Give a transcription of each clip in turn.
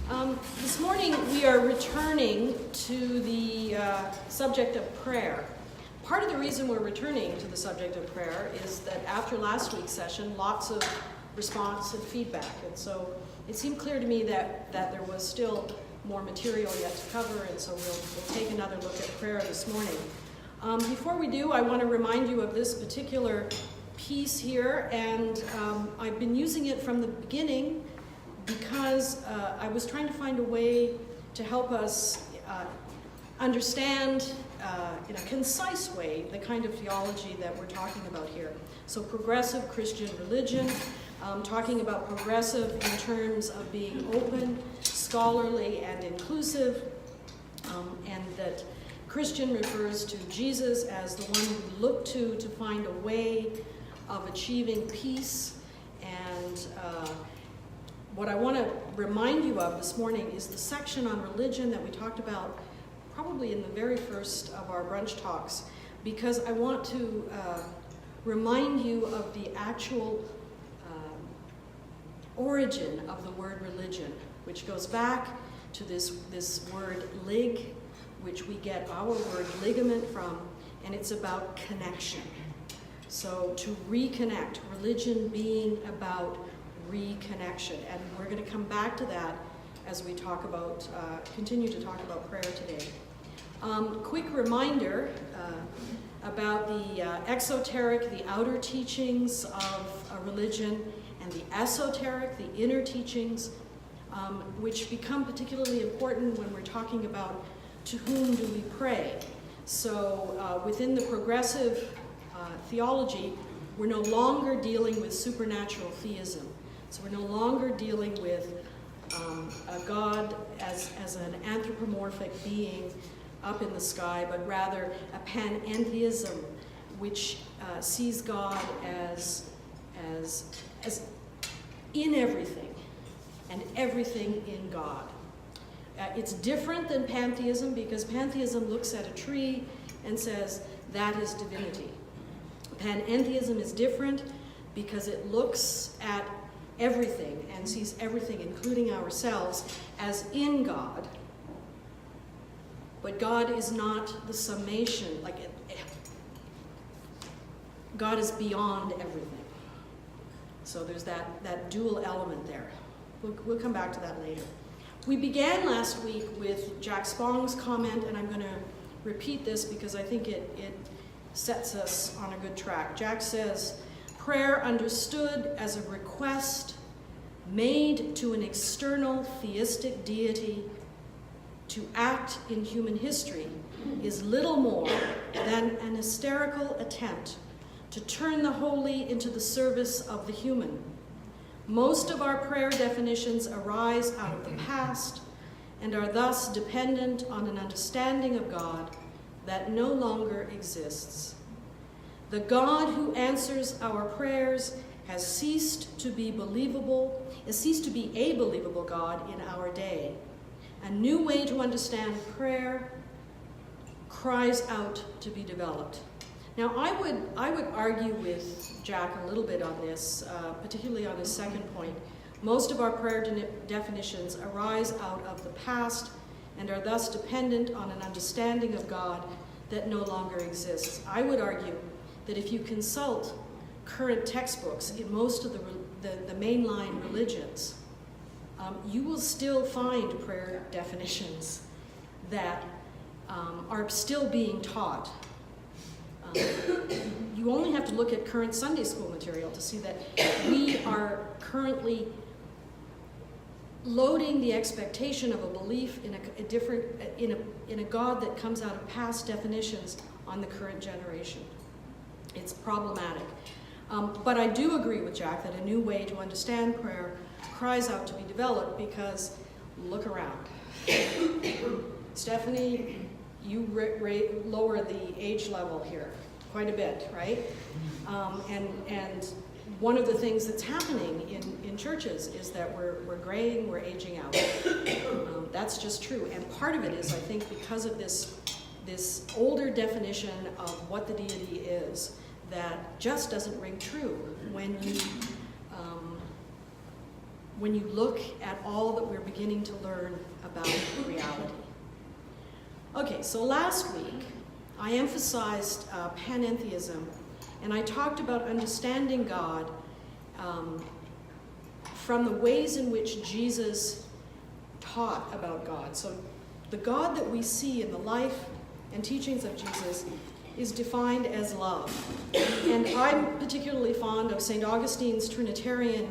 This morning we are returning to the subject of prayer. Part of the reason we're returning to the subject of prayer is that after last week's session, lots of response and feedback. And so it seemed clear to me that there was still more material yet to cover, and so we'll take another look at prayer this morning. Before we do, I want to remind you of this particular piece here, and I've been using it from the beginning because I was trying to find a way to help us understand in a concise way the kind of theology that we're talking about here. So progressive Christian religion, talking about progressive in terms of being open, scholarly, and inclusive, and that Christian refers to Jesus as the one we look to find a way of achieving peace. And what I want to remind you of this morning is the section on religion that we talked about probably in the very first of our brunch talks, because I want to remind you of the actual origin of the word religion, which goes back to this word lig, which we get our word ligament from, and it's about connection. So to reconnect, religion being about reconnection, and we're going to come back to that as we talk about, continue to talk about prayer today. Quick reminder about the exoteric, the outer teachings of a religion, and the esoteric, the inner teachings, which become particularly important when we're talking about to whom do we pray. So within the progressive theology, we're no longer dealing with supernatural theism. So we're no longer dealing with a God as an anthropomorphic being up in the sky, but rather a pantheism, which sees God as in everything and everything in God. It's different than pantheism because pantheism looks at a tree and says, that is divinity. Pantheism is different because it looks at everything and sees everything, including ourselves, as in God. But God is not the summation, God is beyond everything. So there's that dual element there. We'll come back to that later. We began last week with Jack Spong's comment, and I'm going to repeat this because I think it sets us on a good track. Jack says, prayer understood as a request made to an external theistic deity to act in human history is little more than an hysterical attempt to turn the holy into the service of the human. Most of our prayer definitions arise out of the past and are thus dependent on an understanding of God that no longer exists. The God who answers our prayers has ceased to be a believable God in our day. A new way to understand prayer cries out to be developed. Now, I would argue with Jack a little bit on this, particularly on his second point. Most of our prayer definitions arise out of the past and are thus dependent on an understanding of God that no longer exists. I would argue that if you consult current textbooks in most of the mainline religions, you will still find prayer definitions that are still being taught. You only have to look at current Sunday school material to see that we are currently loading the expectation of a belief in a God that comes out of past definitions on the current generation. It's problematic. But I do agree with Jack that a new way to understand prayer cries out to be developed because look around. Stephanie, you lower the age level here quite a bit, right? And one of the things that's happening in churches is that we're graying, we're aging out. That's just true. And part of it is, I think, because of this older definition of what the deity is that just doesn't ring true when when you look at all that we're beginning to learn about reality. Okay, so last week I emphasized pantheism, and I talked about understanding God from the ways in which Jesus taught about God. So the God that we see in the life and teachings of Jesus is defined as love. And I'm particularly fond of St. Augustine's Trinitarian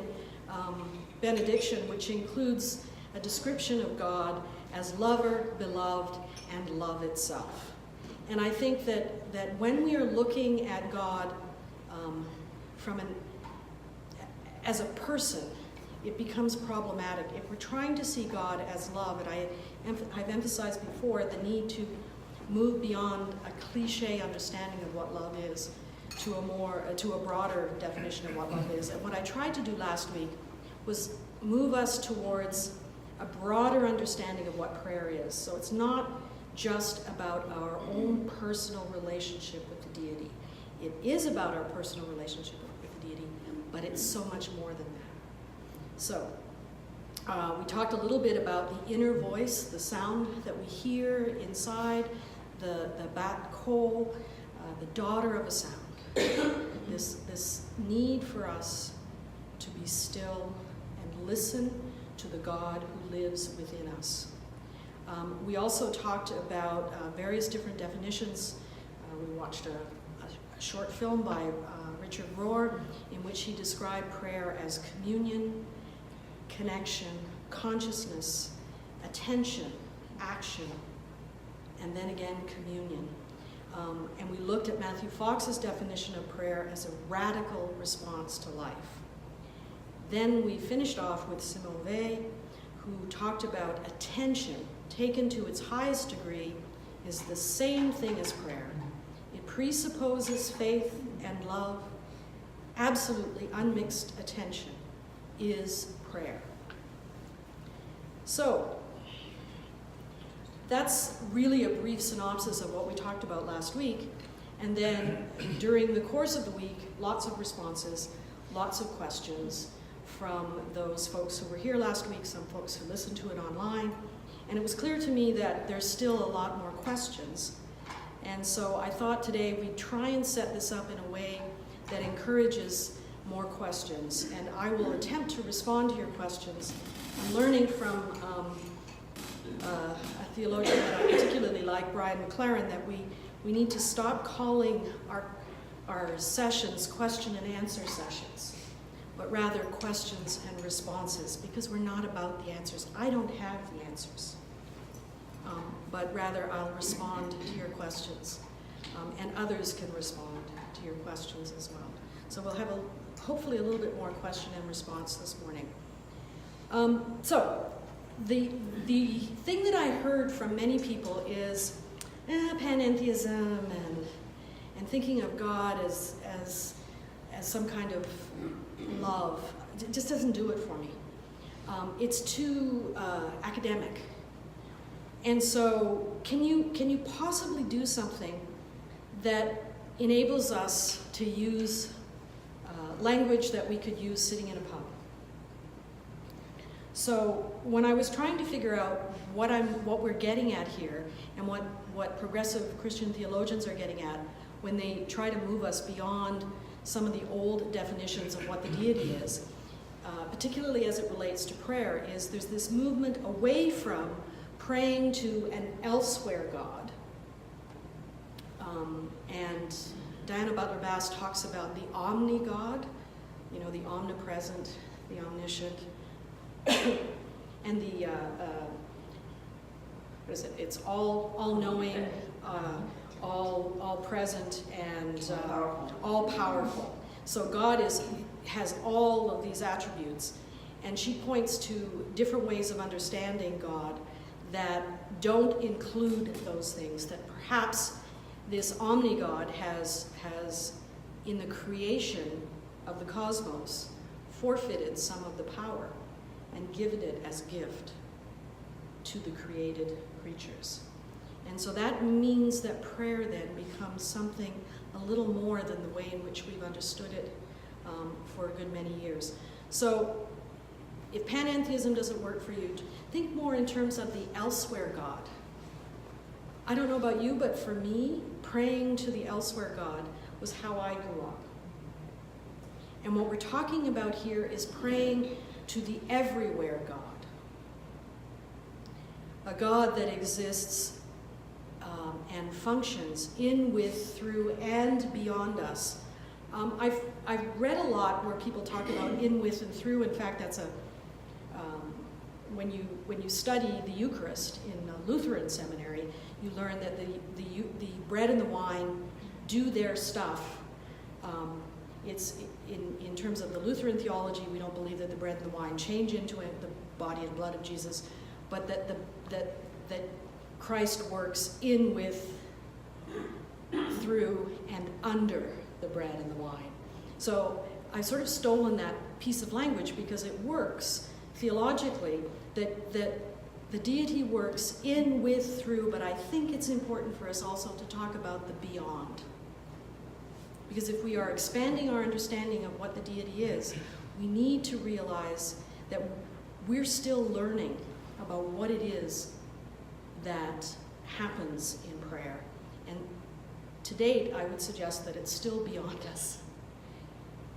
benediction, which includes a description of God as lover, beloved, and love itself. And I think that when we are looking at God as a person, it becomes problematic. If we're trying to see God as love, and I've emphasized before the need to move beyond a cliche understanding of what love is to a broader definition of what love is. And what I tried to do last week was move us towards a broader understanding of what prayer is. So it's not just about our own personal relationship with the deity. It is about our personal relationship with the deity, but it's so much more than that. So we talked a little bit about the inner voice, the sound that we hear inside, the bat call, the daughter of a sound. This need for us to be still and listen to the God who lives within us. We also talked about various different definitions. We watched a short film by Richard Rohr in which he described prayer as communion, connection, consciousness, attention, action, and then again communion. And we looked at Matthew Fox's definition of prayer as a radical response to life. Then we finished off with Simone Weil, who talked about attention taken to its highest degree is the same thing as prayer. It presupposes faith and love. Absolutely unmixed attention is prayer. So, that's really a brief synopsis of what we talked about last week. And then during the course of the week, lots of responses, lots of questions from those folks who were here last week, some folks who listened to it online. And it was clear to me that there's still a lot more questions. And so I thought today we'd try and set this up in a way that encourages more questions. And I will attempt to respond to your questions. I'm learning from a theologian that I particularly like, Brian McLaren, that we need to stop calling our sessions question and answer sessions, but rather questions and responses, because we're not about the answers. I don't have the answers, but rather I'll respond to your questions, and others can respond to your questions as well. So we'll have hopefully a little bit more question and response this morning. So the thing that I heard from many people is panentheism and thinking of God as some kind of love. It just doesn't do it for me. It's too academic. And so can you possibly do something that enables us to use language that we could use sitting in a pub? So when I was trying to figure out what we're getting at here, and what progressive Christian theologians are getting at when they try to move us beyond some of the old definitions of what the deity is, particularly as it relates to prayer, is there's this movement away from praying to an elsewhere God. And Diana Butler-Bass talks about the omni-God, the omnipresent, the omniscient, and the what is it? It's all-knowing, all present, and all powerful. So God has all of these attributes, and she points to different ways of understanding God that don't include those things. That perhaps this omni-God has in the creation of the cosmos forfeited some of the power and given it as gift to the created creatures. And so that means that prayer then becomes something a little more than the way in which we've understood it for a good many years. So if pantheism doesn't work for you, think more in terms of the elsewhere God. I don't know about you, but for me, praying to the elsewhere God was how I grew up. And what we're talking about here is praying to the everywhere God. A God that exists and functions in, with, through, and beyond us. I've read a lot where people talk about in, with, and through. In fact, that's when you study the Eucharist in Lutheran seminary, you learn that the bread and the wine do their stuff. It's in terms of the Lutheran theology, we don't believe that the bread and the wine change into the body and blood of Jesus, but that Christ works in, with, through, and under the bread and the wine. So I've sort of stolen that piece of language because it works theologically, that the deity works in, with, through, but I think it's important for us also to talk about the beyond. Because if we are expanding our understanding of what the deity is, we need to realize that we're still learning about what it is that happens in prayer. And to date, I would suggest that it's still beyond us.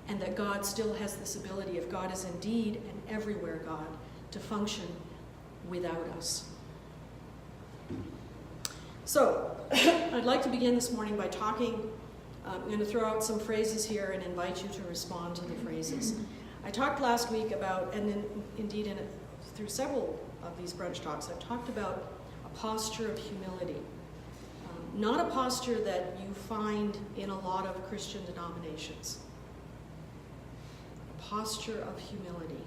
And that God still has this ability, if God is indeed an everywhere God, to function without us. So, I'd like to begin this morning by talking. I'm going to throw out some phrases here and invite you to respond to the phrases. I talked last week about, and indeed through several of these brunch talks, I've talked about a posture of humility. Not a posture that you find in a lot of Christian denominations. A posture of humility.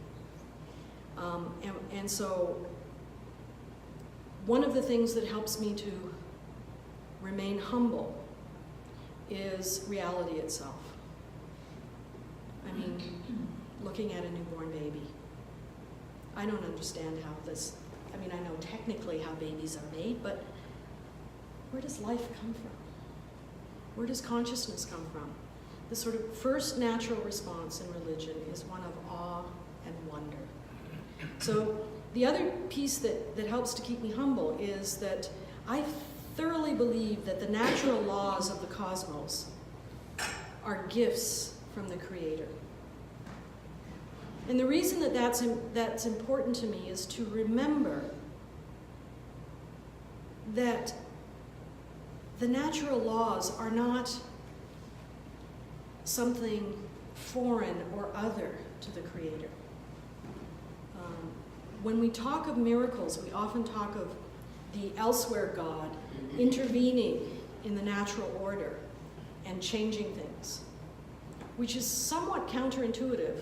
And so, one of the things that helps me to remain humble is reality itself. I mean, looking at a newborn baby. I don't understand how this, I know technically how babies are made, but where does life come from? Where does consciousness come from? The sort of first natural response in religion is one of awe and wonder. So the other piece that helps to keep me humble is that I thoroughly believe that the natural laws of the cosmos are gifts from the Creator. And the reason that that's important to me is to remember that the natural laws are not something foreign or other to the Creator. When we talk of miracles, we often talk of the elsewhere God intervening in the natural order and changing things, which is somewhat counterintuitive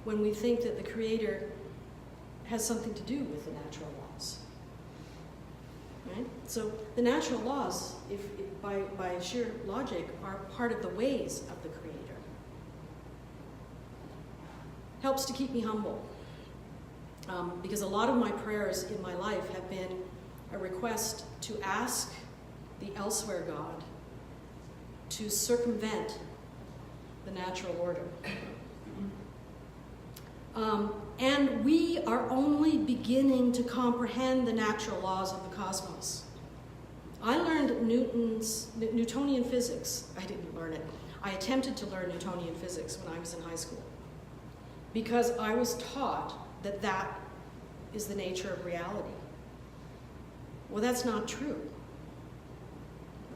when we think that the Creator has something to do with the natural laws. Right? So the natural laws, if by sheer logic, are part of the ways of the Creator. Helps to keep me humble. Because a lot of my prayers in my life have been a request to ask the elsewhere God to circumvent the natural order. And we are only beginning to comprehend the natural laws of the cosmos. I learned Newtonian physics. I didn't learn it. I attempted to learn Newtonian physics when I was in high school because I was taught that that is the nature of reality. Well, that's not true.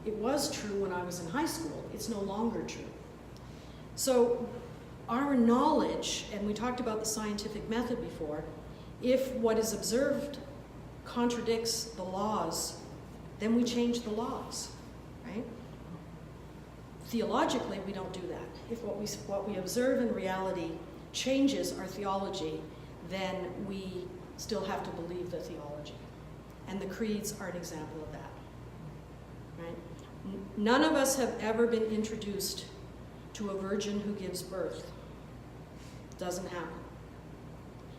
It was true when I was in high school. It's no longer true. So our knowledge, and we talked about the scientific method before, if what is observed contradicts the laws, then we change the laws, right? Theologically, we don't do that. If what we observe in reality changes our theology, then we still have to believe the theology. And the creeds are an example of that, right? None of us have ever been introduced to a virgin who gives birth. Doesn't happen.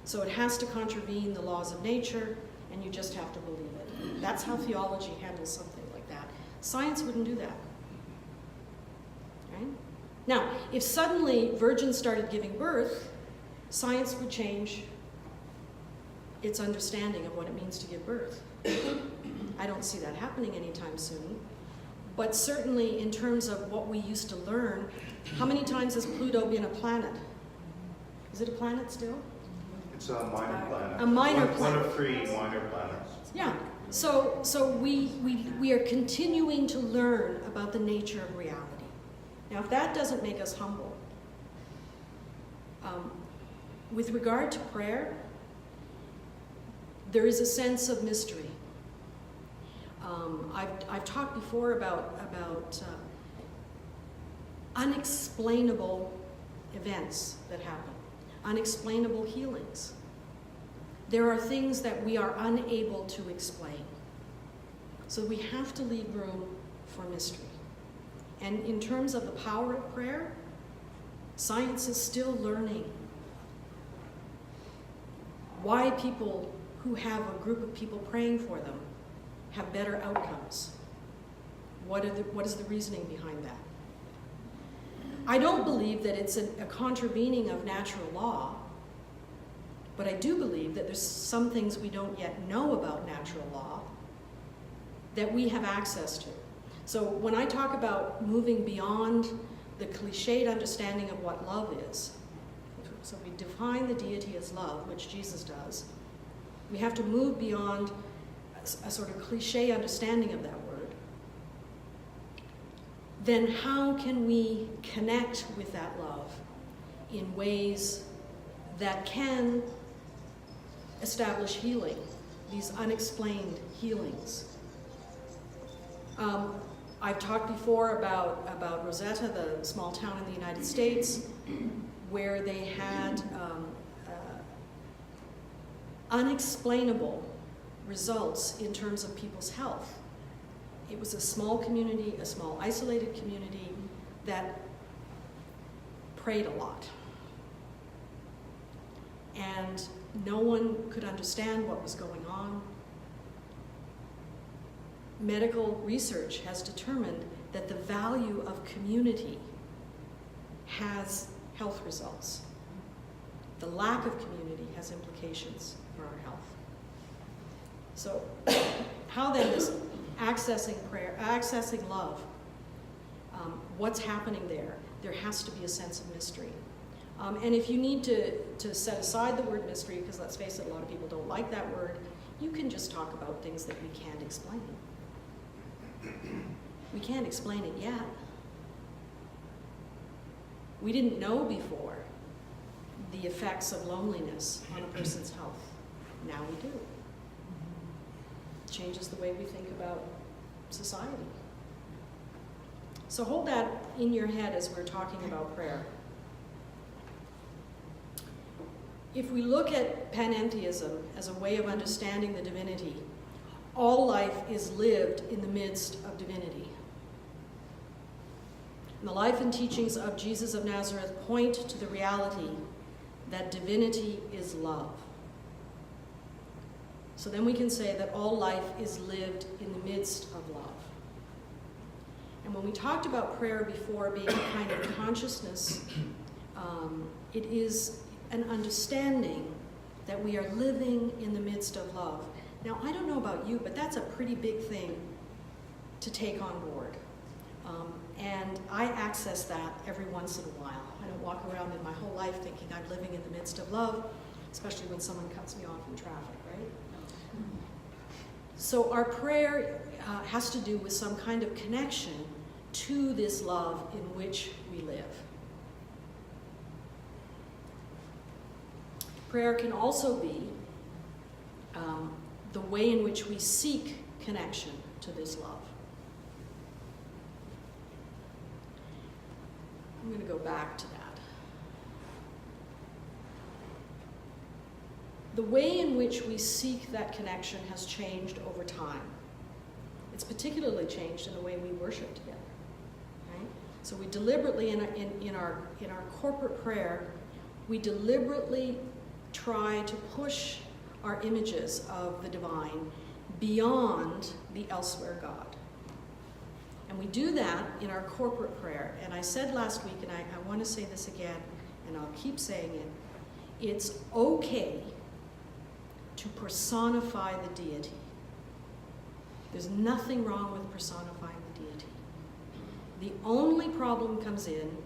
So it has to contravene the laws of nature, and you just have to believe it. That's how theology handles something like that. Science wouldn't do that. Right? Now, if suddenly virgins started giving birth, science would change its understanding of what it means to give birth. I don't see that happening anytime soon. But certainly in terms of what we used to learn, how many times has Pluto been a planet? Is it a planet still? It's a minor planet. A minor planet. One of 3 minor planets. Yeah. So we are continuing to learn about the nature of reality. Now, if that doesn't make us humble, with regard to prayer, there is a sense of mystery. I've talked before about unexplainable events that happen, unexplainable healings. There are things that we are unable to explain. So we have to leave room for mystery. And in terms of the power of prayer, science is still learning why people who have a group of people praying for them have better outcomes. What is the reasoning behind that? I don't believe that it's a contravening of natural law, but I do believe that there's some things we don't yet know about natural law that we have access to. So when I talk about moving beyond the cliched understanding of what love is, so we define the deity as love, which Jesus does, we have to move beyond a sort of cliche understanding of that word. Then how can we connect with that love in ways that can establish healing, these unexplained healings? I've talked before about Rosetta, the small town in the United States, where they had unexplainable results in terms of people's health. It was a small community, a small isolated community that prayed a lot. And no one could understand what was going on. Medical research has determined that the value of community has health results. The lack of community has implications for our health. So how then is accessing prayer, accessing love, what's happening there? There has to be a sense of mystery. And if you need to set aside the word mystery, because let's face it, a lot of people don't like that word, you can just talk about things that we can't explain. We can't explain it yet. We didn't know before the effects of loneliness on a person's health. Now we do. It changes the way we think about society. So hold that in your head as we're talking about prayer. If we look at pantheism as a way of understanding the divinity, all life is lived in the midst of divinity. And the life and teachings of Jesus of Nazareth point to the reality that divinity is love. So then we can say that all life is lived in the midst of love. And when we talked about prayer before being a kind of consciousness, it is an understanding that we are living in the midst of love. Now, I don't know about you, but that's a pretty big thing to take on board. And I access that every once in a while. I don't walk around in my whole life thinking I'm living in the midst of love, especially when someone cuts me off in traffic, right? So our prayer has to do with some kind of connection to this love in which we live. Prayer can also be the way in which we seek connection to this love. I'm going to go back to that. The way in which we seek that connection has changed over time. It's particularly changed in the way we worship together. Right? So we deliberately, in our corporate prayer, we deliberately try to push our images of the divine beyond the elsewhere God. And we do that in our corporate prayer. And I said last week, and I want to say this again, and I'll keep saying it, it's okay to personify the deity. There's nothing wrong with personifying the deity. The only problem comes in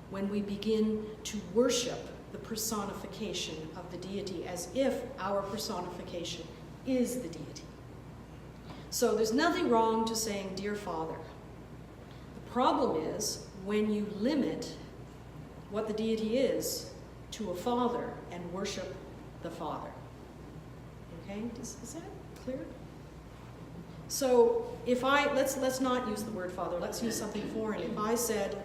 when we begin to worship the personification of the deity as if our personification is the deity. So there's nothing wrong to saying, Dear Father. The problem is when you limit what the deity is to a father and worship the Father. Okay, is that clear? So if let's not use the word Father, let's use something foreign. If I said,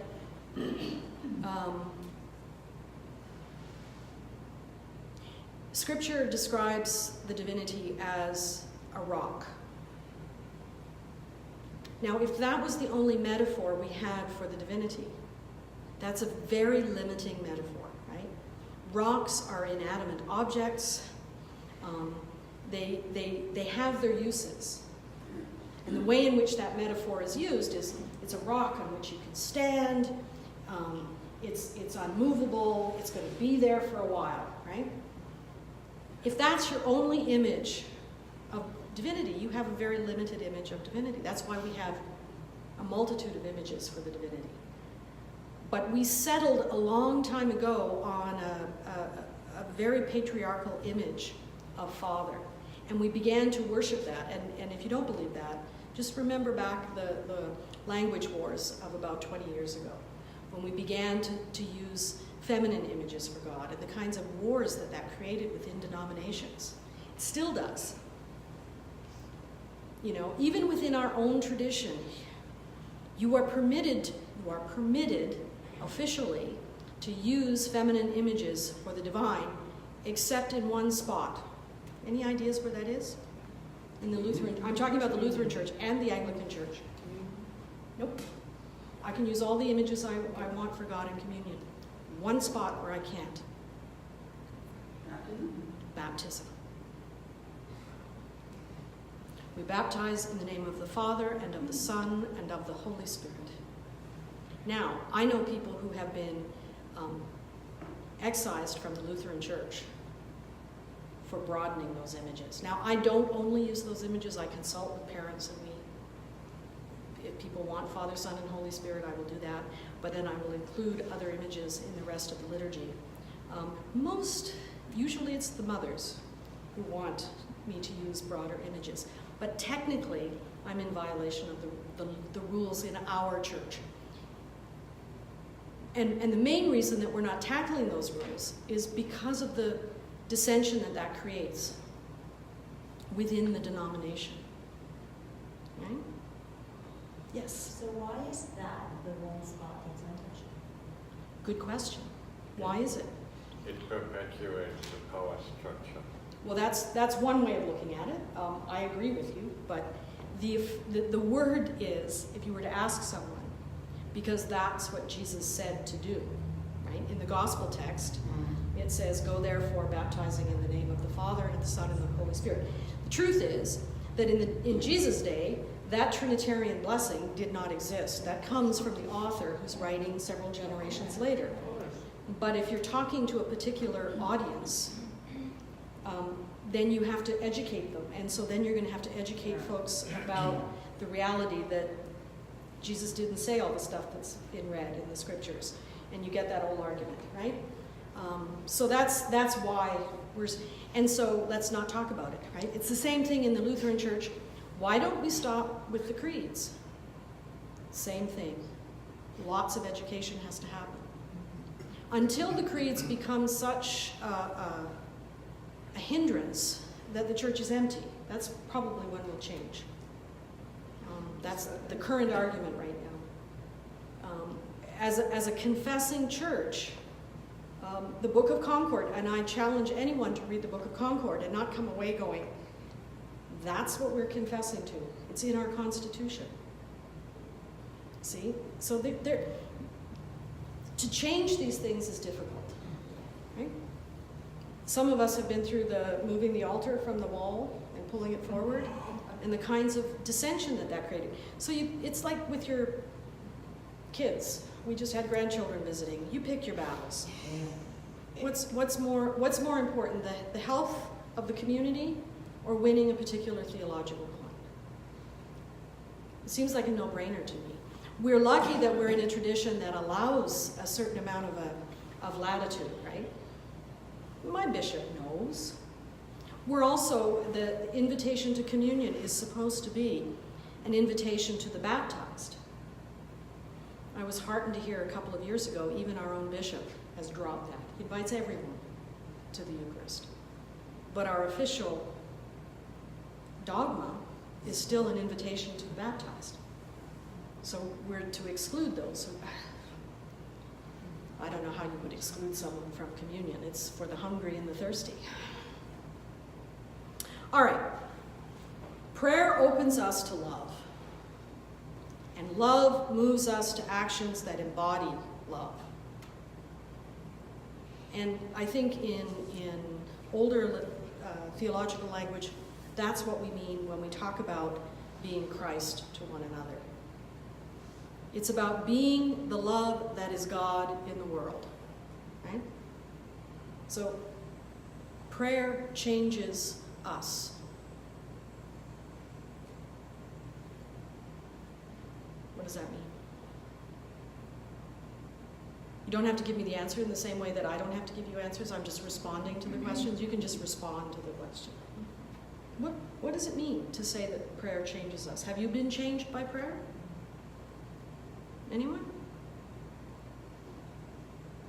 Scripture describes the divinity as a rock. Now, if that was the only metaphor we had for the divinity, that's a very limiting metaphor, right? Rocks are inanimate objects. They have their uses. And the way in which that metaphor is used is it's a rock on which you can stand. It's unmovable. It's going to be there for a while, right? If that's your only image of divinity, you have a very limited image of divinity. That's why we have a multitude of images for the divinity. But we settled a long time ago on a very patriarchal image of Father. And we began to worship that. And if you don't believe that, just remember back the language wars of about 20 years ago, when we began to use feminine images for God and the kinds of wars that created within denominations. It still does. You know, even within our own tradition, you are permitted officially to use feminine images for the divine, except in one spot. Any ideas where that is? In the Lutheran, I'm talking about the Lutheran Church and the Anglican Church. Nope. I can use all the images I want for God in communion. One spot where I can't. Baptism. We baptize in the name of the Father and of the Son and of the Holy Spirit. Now, I know people who have been excised from the Lutheran Church for broadening those images. Now, I don't only use those images. I consult with parents, and if people want Father, Son, and Holy Spirit, I will do that. But then I will include other images in the rest of the liturgy. Usually it's the mothers who want me to use broader images. But technically, I'm in violation of the rules in our church. And the main reason that we're not tackling those rules is because of the dissension that creates within the denomination. Right? Yes? So why is that the one spot that's untouched? Good question. Why is it? It perpetuates the power structure. Well, that's one way of looking at it. I agree with you, but the word is, if you were to ask someone, because that's what Jesus said to do, right? In the gospel text, it says, "Go therefore, baptizing in the name of the Father and the Son and the Holy Spirit." The truth is that in Jesus' day, that Trinitarian blessing did not exist. That comes from the author who's writing several generations later. But if you're talking to a particular audience, then you have to educate them. And so then you're going to have to educate folks about the reality that Jesus didn't say all the stuff that's been read in the scriptures. And you get that old argument, right? So that's why and so let's not talk about it, right? It's the same thing in the Lutheran Church. Why don't we stop with the creeds? Same thing. Lots of education has to happen. Until the creeds become such a hindrance that the church is empty, that's probably when we'll change. That's the current argument right now. As a confessing church, the Book of Concord, and I challenge anyone to read the Book of Concord and not come away going, that's what we're confessing to. It's in our Constitution. See? So to change these things is difficult. Right? Some of us have been through moving the altar from the wall and pulling it forward, and the kinds of dissension that created. So it's like with your kids. We just had grandchildren visiting. You pick your battles. What's more important, the health of the community or winning a particular theological point? It seems like a no-brainer to me. We're lucky that we're in a tradition that allows a certain amount of latitude, right? My bishop knows. We're also, the invitation to communion is supposed to be an invitation to the baptized. I was heartened to hear a couple of years ago, even our own bishop has dropped that. He invites everyone to the Eucharist. But our official dogma is still an invitation to the baptized. So we're to exclude those. I don't know how you would exclude someone from communion. It's for the hungry and the thirsty. All right. Prayer opens us to love. And love moves us to actions that embody love. And I think in older theological language, that's what we mean when we talk about being Christ to one another. It's about being the love that is God in the world, right? So prayer changes us. What does that mean? You don't have to give me the answer in the same way that I don't have to give you answers. I'm just responding to the questions. You can just respond to the question. What does it mean to say that prayer changes us? Have you been changed by prayer? Anyone?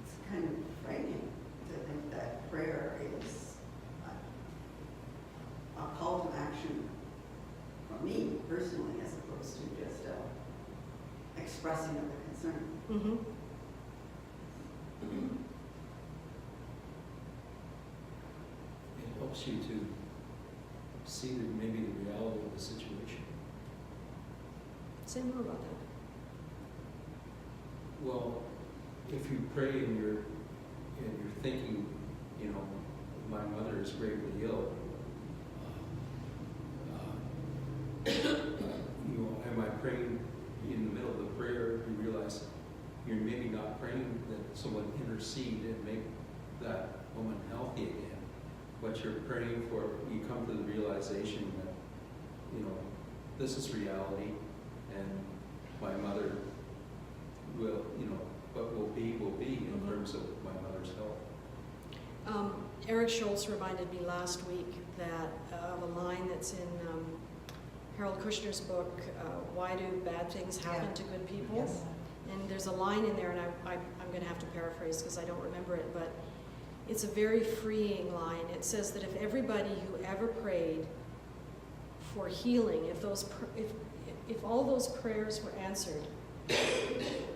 It's kind of frightening to think that prayer is a call to action for me personally, as opposed to just expressing of the concern. Mm-hmm. It helps you to see maybe the reality of the situation. Say more about that. Well, if you pray and you're thinking, you know, my mother is gravely ill, you know, am I praying in the middle of the prayer? You realize you're maybe not praying that someone intercede and make that woman healthy again, but you're praying for, you come to the realization that, you know, this is reality, and my mother will, you know, what will be in terms of my mother's health. Eric Schultz reminded me last week that of a line that's in Harold Kushner's book, Why Do Bad Things Happen to Good People? Yes. And there's a line in there, and I'm going to have to paraphrase because I don't remember it, but it's a very freeing line. It says that if everybody who ever prayed for healing, if all those prayers were answered,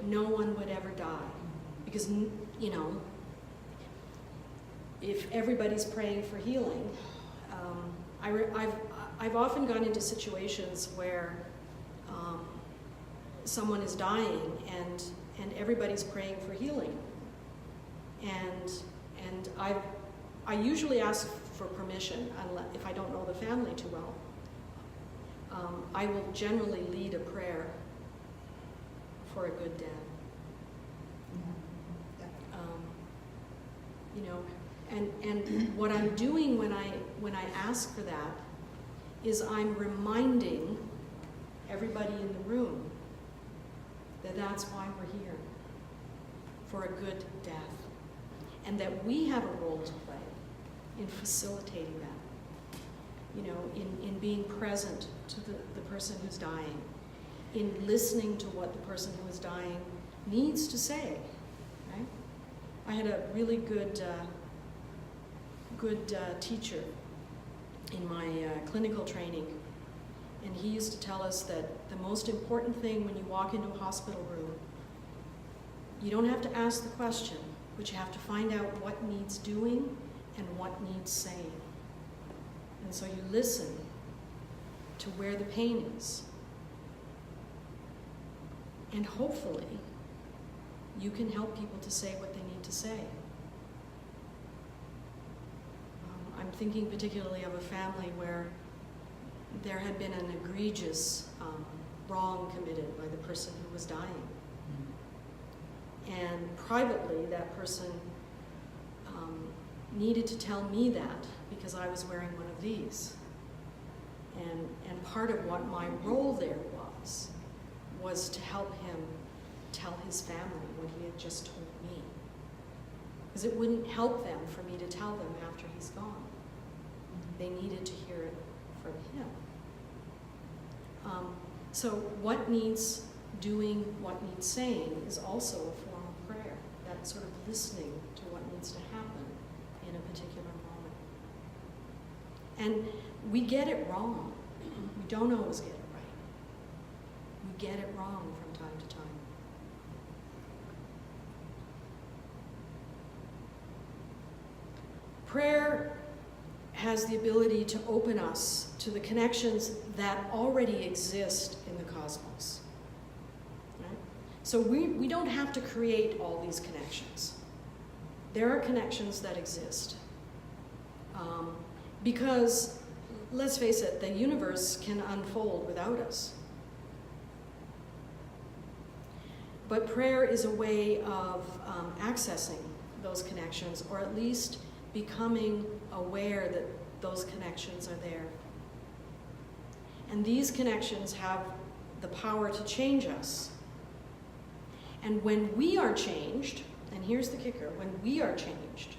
no one would ever die. Because, you know, if everybody's praying for healing, I've often gone into situations where someone is dying and everybody's praying for healing. And I usually ask for permission if I don't know the family too well. I will generally lead a prayer for a good dead. You know, and what I'm doing when I ask for that is I'm reminding everybody in the room that that's why we're here, for a good death, and that we have a role to play in facilitating that. You know, in being present to the person who's dying, in listening to what the person who is dying needs to say, right? I had a really good teacher in my clinical training, and he used to tell us that the most important thing when you walk into a hospital room, you don't have to ask the question, but you have to find out what needs doing and what needs saying. And so you listen to where the pain is. And hopefully, you can help people to say what they need to say. I'm thinking particularly of a family where there had been an egregious wrong committed by the person who was dying. And privately, that person needed to tell me that because I was wearing one of these. And part of what my role there was to help him tell his family what he had just told me. Because it wouldn't help them for me to tell them after he's gone. They needed to hear it from him. So what needs doing, what needs saying is also a form of prayer. That sort of listening to what needs to happen in a particular moment. And we get it wrong. We don't always get it right. We get it wrong from time to time. Prayer has the ability to open us to the connections that already exist in the cosmos. Right? So we don't have to create all these connections. There are connections that exist. Because, let's face it, the universe can unfold without us. But prayer is a way of accessing those connections, or at least becoming aware that those connections are there. And these connections have the power to change us. And when we are changed, and here's the kicker, when we are changed,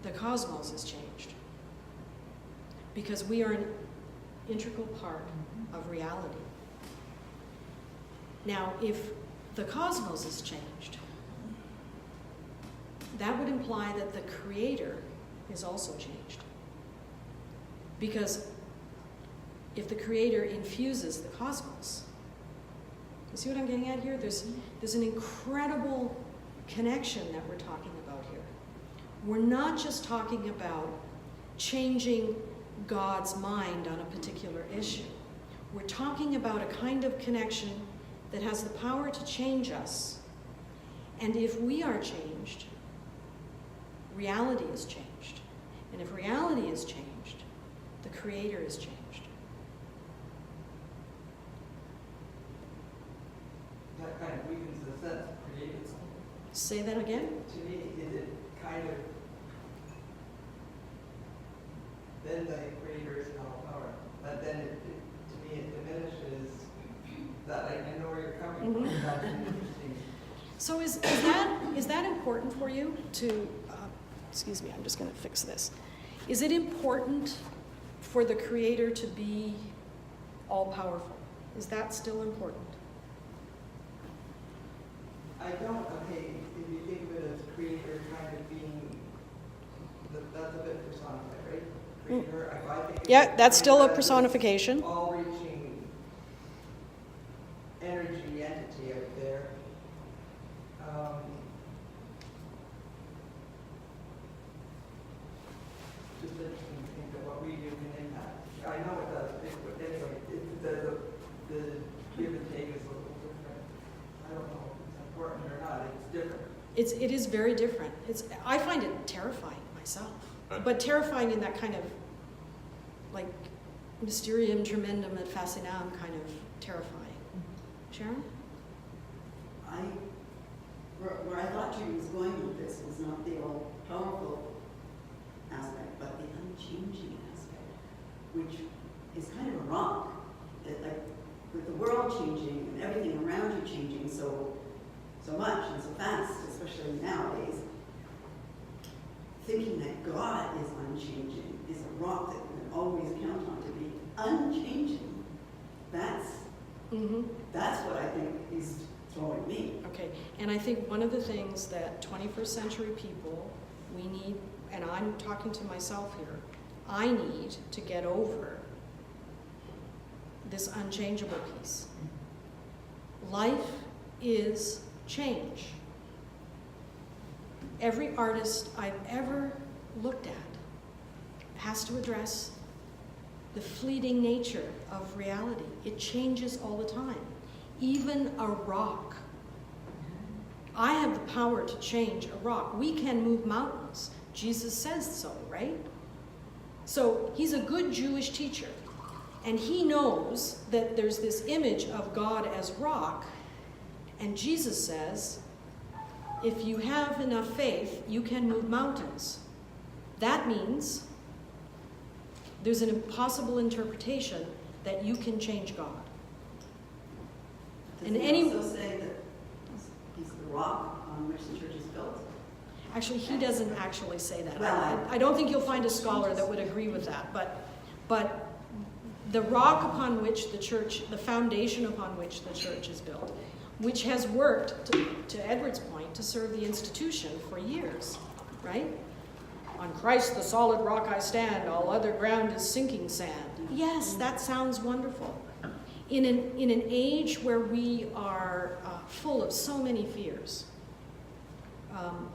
the cosmos is changed. Because we are an integral part of reality. Now, if the cosmos is changed, that would imply that the Creator is also changed. Because if the Creator infuses the cosmos, you see what I'm getting at here? There's an incredible connection that we're talking about here. We're not just talking about changing God's mind on a particular issue. We're talking about a kind of connection that has the power to change us. And if we are changed, reality is changed. And if reality is changed, the Creator is changed. That kind of weakens the sense of created something. Say that again? To me, is it kind of, then the creator is now power, but then to me it diminishes that, like, I know where you're coming from. That's interesting. So is that important for you to, excuse me, I'm just going to fix this. Is it important for the Creator to be all-powerful? Is that still important? I don't, okay, if you think of it as creator kind of being, that's a bit personified, right? Creator, I think. Yeah, that's still a this personification. all-reaching energy entity out there. Just interesting to think that what we do can impact. I know it does, but anyway, the give and take is a little different. I don't know if it's important or not, it's different. It is very different. I find it terrifying myself, but terrifying in that kind of like mysterium tremendum et fascinam kind of terrifying. Sharon? Where I thought you was going with this was not the all-powerful aspect, but the unchanging aspect, which is kind of a rock. Like, with the world changing and everything around you changing so much and so fast, especially nowadays, thinking that God is unchanging is a rock that we can always count on to be unchanging. That's what I think is throwing me. Okay, and I think one of the things that 21st century people, we need, and I'm talking to myself here, I need to get over this unchangeable piece. Life is change. Every artist I've ever looked at has to address the fleeting nature of reality. It changes all the time. Even a rock. I have the power to change a rock. We can move mountains. Jesus says so, right? So he's a good Jewish teacher. And he knows that there's this image of God as rock. And Jesus says, if you have enough faith, you can move mountains. That means there's an impossible interpretation that you can change God. Does And he any- also say that he's the rock on which the church is built? Actually, he doesn't actually say that. Well, I don't think you'll find a scholar that would agree with that, but the rock upon which the church, the foundation upon which the church is built, which has worked, to Edward's point, to serve the institution for years, right? On Christ the solid rock I stand, all other ground is sinking sand. Yes, that sounds wonderful. In an age where we are full of so many fears,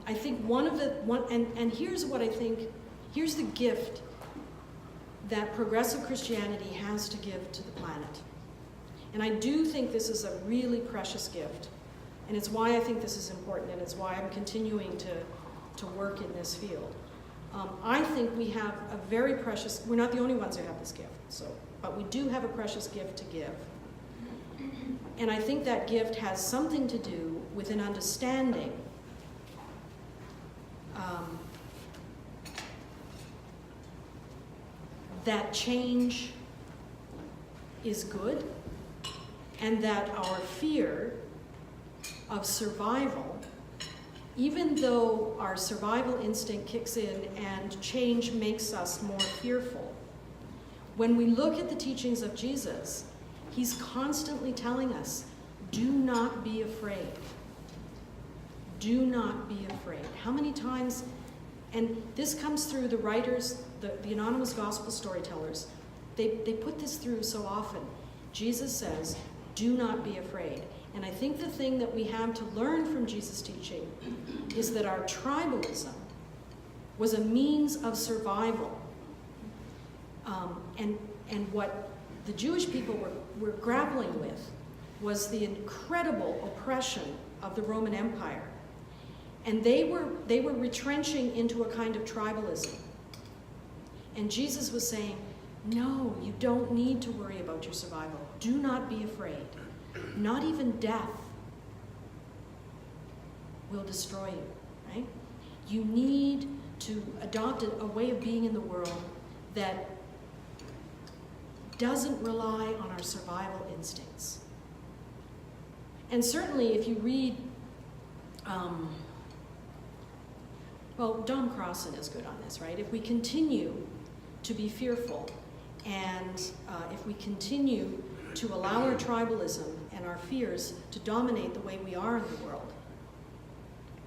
I think and here's what I think, here's the gift that progressive Christianity has to give to the planet. And I do think this is a really precious gift. And it's why I think this is important, and it's why I'm continuing to work in this field. I think we have a very precious, we're not the only ones who have this gift, but we do have a precious gift to give. And I think that gift has something to do with an understanding that change is good, and that our fear of survival, even though our survival instinct kicks in and change makes us more fearful, when we look at the teachings of Jesus, he's constantly telling us, do not be afraid. Do not be afraid. How many times, and this comes through the writers, the anonymous gospel storytellers, they put this through so often. Jesus says, do not be afraid. And I think the thing that we have to learn from Jesus' teaching is that our tribalism was a means of survival. And what the Jewish people were grappling with was the incredible oppression of the Roman Empire. And they were retrenching into a kind of tribalism. And Jesus was saying, no, you don't need to worry about your survival. Do not be afraid. Not even death will destroy you, right? You need to adopt a way of being in the world that doesn't rely on our survival instincts. And certainly if you read, Don Crossan is good on this, right? If we continue to be fearful, and if we continue to allow our tribalism and our fears to dominate the way we are in the world,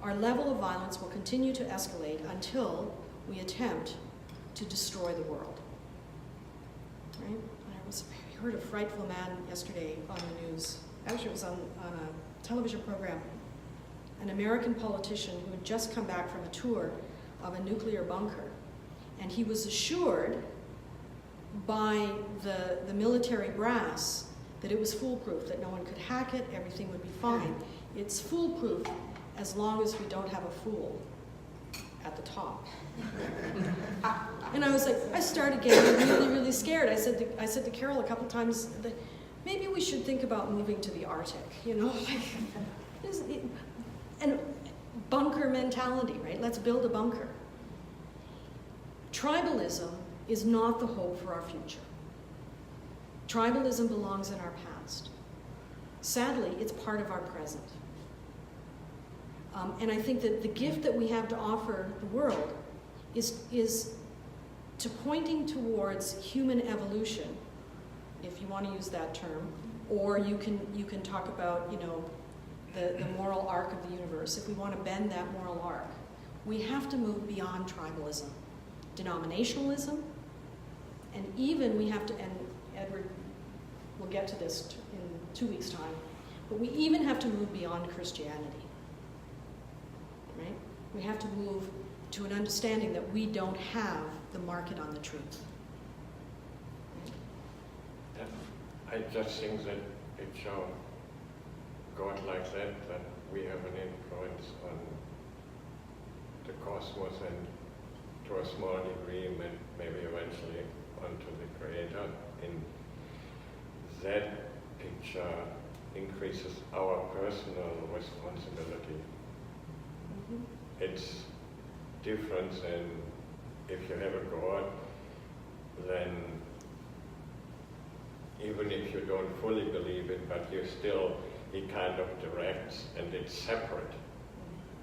our level of violence will continue to escalate until we attempt to destroy the world. Right? I heard a frightful man yesterday on the news. Actually, it was on a television program. An American politician who had just come back from a tour of a nuclear bunker. And he was assured by the military brass that it was foolproof, that no one could hack it, everything would be fine. It's foolproof as long as we don't have a fool at the top. And I was like, I started getting really, really scared. I said to Carol a couple times that maybe we should think about moving to the Arctic, and bunker mentality, right? Let's build a bunker. Tribalism is not the hope for our future. Tribalism belongs in our past. Sadly, it's part of our present. And I think that the gift that we have to offer the world is to pointing towards human evolution, if you want to use that term, or you can talk about, the moral arc of the universe. If we want to bend that moral arc, we have to move beyond tribalism, denominationalism, and even we have to, and Edward will get to this in 2 weeks' time, but we even have to move beyond Christianity, right? We have to move to an understanding that we don't have the market on the truth. And I just think that it's shows God like that we have an influence on the cosmos and to a small degree, maybe eventually onto the Creator. And that picture increases our personal responsibility. Mm-hmm. It's different than if you have a God, then even if you don't fully believe it, but he kind of directs, and it's separate.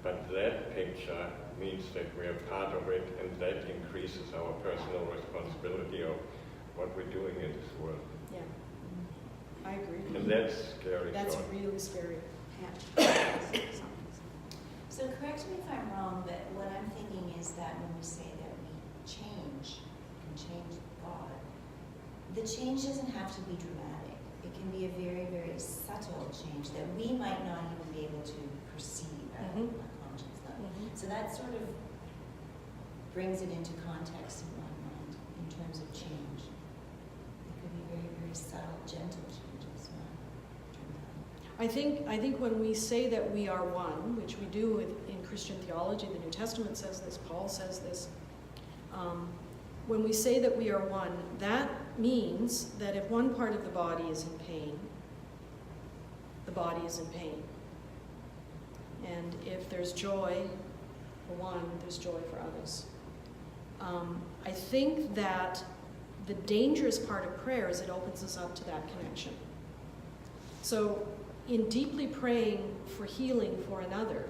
But that picture means that we are part of it, and that increases our personal responsibility of what we're doing in this world. Yeah, I agree. And that's scary. That's thought. really scary. So correct me if I'm wrong, but what I'm thinking is that when we say that we can change God, the change doesn't have to be dramatic. It can be a very, very subtle change that we might not even be able to perceive at a conscious level. So that sort of brings it into context in my mind in terms of change. It could be very, very subtle, gentle changes. I think when we say that we are one, which we do in Christian theology, the New Testament says this, Paul says this, when we say that we are one, that means that if one part of the body is in pain, the body is in pain. And if there's joy for one, there's joy for others. I think that the dangerous part of prayer is it opens us up to that connection. So in deeply praying for healing for another,